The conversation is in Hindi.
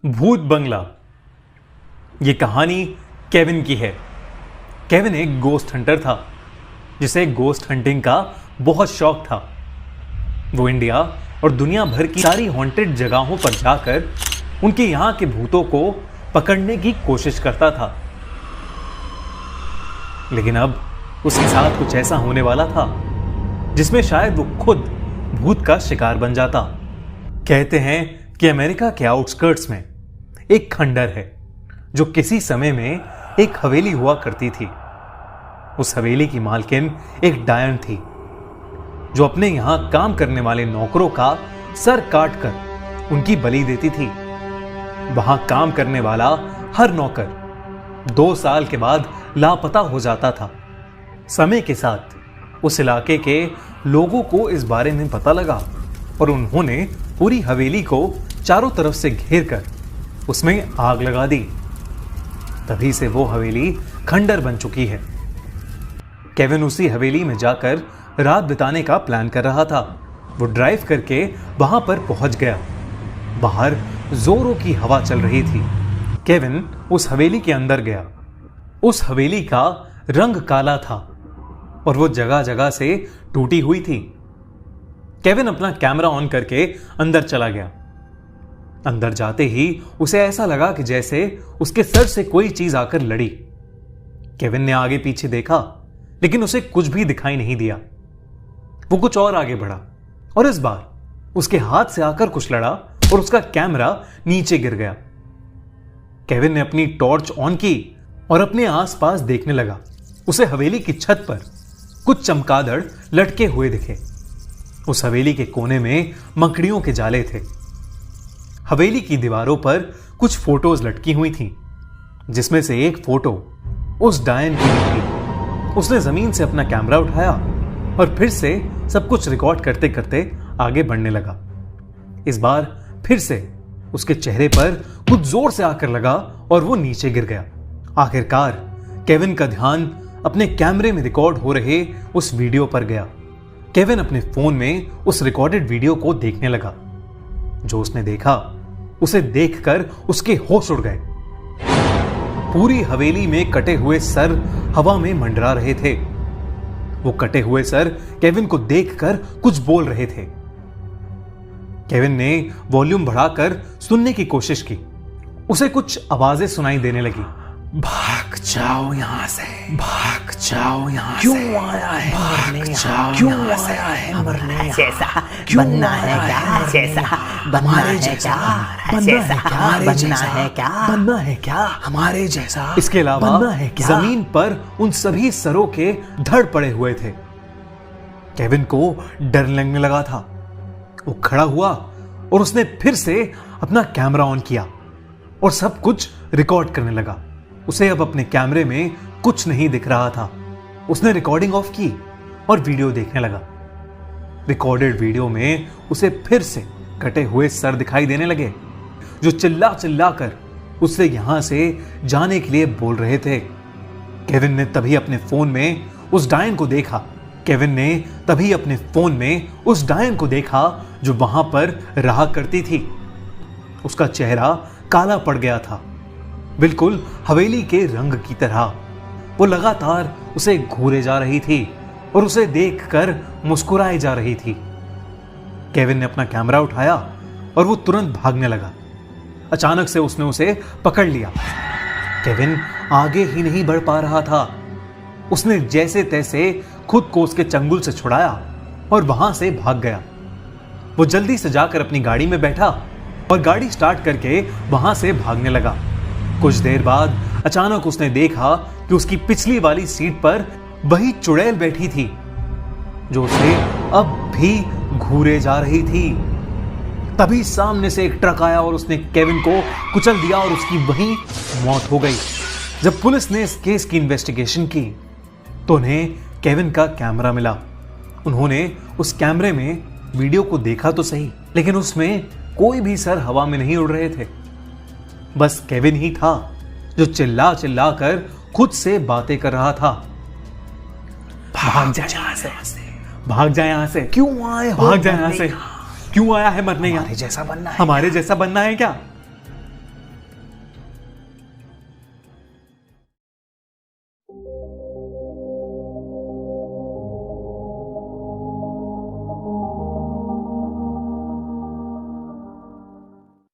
भूत बंगला। ये कहानी केविन की है। केविन एक गोस्ट हंटर था जिसे गोस्ट हंटिंग का बहुत शौक था। वो इंडिया और दुनिया भर की सारी हॉन्टेड जगहों पर जाकर उनके यहाँ के भूतों को पकड़ने की कोशिश करता था। लेकिन अब उसके साथ कुछ ऐसा होने वाला था जिसमें शायद वो खुद भूत का शिकार बन जाता। कहते हैं कि अमेरिका के आउटस्कर्ट्स में एक खंडर है जो किसी समय में एक हवेली हुआ करती थी। उस हवेली की मालकिन एक डायन थी जो अपने यहां काम करने वाले नौकरों का सर काट कर उनकी बलि देती थी। वहां काम करने वाला हर नौकर 2 साल के बाद लापता हो जाता था। समय के साथ उस इलाके के लोगों को इस बारे में पता लगा और उन्होंने पूरी हवेली को चारों तरफ से घेर कर उसमें आग लगा दी। तभी से वो हवेली खंडर बन चुकी है। केविन उसी हवेली में जाकर रात बिताने का प्लान कर रहा था। वो ड्राइव करके वहां पर पहुंच गया। बाहर जोरों की हवा चल रही थी। केविन उस हवेली के अंदर गया। उस हवेली का रंग काला था और वो जगह जगह से टूटी हुई थी। केविन अपना कैमरा ऑन करके अंदर चला गया। अंदर जाते ही उसे ऐसा लगा कि जैसे उसके सर से कोई चीज आकर लड़ी। केविन ने आगे पीछे देखा लेकिन उसे कुछ भी दिखाई नहीं दिया। वो कुछ और आगे बढ़ा और इस बार उसके हाथ से आकर कुछ लड़ा और उसका कैमरा नीचे गिर गया। केविन ने अपनी टॉर्च ऑन की और अपने आसपास देखने लगा। उसे हवेली की छत पर कुछ चमगादड़ लटके हुए दिखे। उस हवेली के कोने में मकड़ियों के जाले थे। हवेली की दीवारों पर कुछ फोटोज लटकी हुई थीं, जिसमें से एक फोटो उस डायन की थी। उसने जमीन से अपना कैमरा उठाया और फिर से सब कुछ रिकॉर्ड करते करते आगे बढ़ने लगा। इस बार फिर से उसके चेहरे पर कुछ जोर से आकर लगा और वो नीचे गिर गया। आखिरकार केविन का ध्यान अपने कैमरे में रिकॉर्ड हो रहे उस वीडियो पर गया। केविन अपने फोन में उस रिकॉर्डेड वीडियो को देखने लगा। जो उसने देखा उसे देखकर उसके होश उड़ गए। पूरी हवेली में कटे हुए सर हवा में मंडरा रहे थे। वो कटे हुए सर केविन को देखकर कुछ बोल रहे थे। केविन ने वॉल्यूम बढ़ाकर सुनने की कोशिश की। उसे कुछ आवाजें सुनाई देने लगी। भाग जाओ यहाँ से, भाग जाओ यहाँ से। क्यों आया है भाग जाओ क्यों यहाँ से। आया है मरने यहाँ? जैसा क्यों बनना आया है क्या? है जैसा बनना हमारे है जैसा क्या? बनना है जैसा क्या? हमारे बनना जैसा है क्या? बनना है क्या? हमारे जैसा इसके अलावा बनना है क्या? जमीन पर उन सभी सरों के धड़ पड़े हुए थे। केविन को डर लगने लगा था। वो खड़ा हुआ और उसने फिर से अपना कैमरा ऑन किया और सब कुछ रिकॉर्ड करने लगा। उसे अब अपने कैमरे में कुछ नहीं दिख रहा था। उसने रिकॉर्डिंग ऑफ की और वीडियो देखने लगा। रिकॉर्डेड वीडियो में उसे फिर से कटे हुए सर दिखाई देने लगे जो चिल्ला चिल्ला कर उससे यहां से जाने के लिए बोल रहे थे। केविन ने तभी अपने फोन में उस डायन को देखा। केविन ने तभी अपने फोन में उस डायन को देखा जो वहां पर रहा करती थी। उसका चेहरा काला पड़ गया था, बिल्कुल हवेली के रंग की तरह। वो लगातार उसे घूरे जा रही थी और उसे देखकर मुस्कुराए जा रही थी। केविन ने अपना कैमरा उठाया और वो तुरंत भागने लगा। अचानक से उसने उसे पकड़ लिया। केविन आगे ही नहीं बढ़ पा रहा था। उसने जैसे तैसे खुद को उसके चंगुल से छुड़ाया और वहां से भाग गया। वो जल्दी से जाकर अपनी गाड़ी में बैठा और गाड़ी स्टार्ट करके वहां से भागने लगा। कुछ देर बाद अचानक उसने देखा कि उसकी पिछली वाली सीट पर वही चुड़ैल बैठी थी जो उसे अब भी घूरे जा रही थी। तभी सामने से एक ट्रक आया और उसने केविन को कुचल दिया और उसकी वहीं मौत हो गई। जब पुलिस ने इस केस की इन्वेस्टिगेशन की तो उन्हें केविन का कैमरा मिला। उन्होंने उस कैमरे में वीडियो को देखा तो सही, लेकिन उसमें कोई भी सर हवा में नहीं उड़ रहे थे। बस केविन ही था जो चिल्ला चिल्ला कर खुद से बातें कर रहा था। भाग जा यहां से, भाग जा यहां से। क्यों आए हो भाग जा यहां से। क्यों आया है मरने यहाँ? हमारे जैसा बनना है? हमारे जैसा बनना है क्या? है।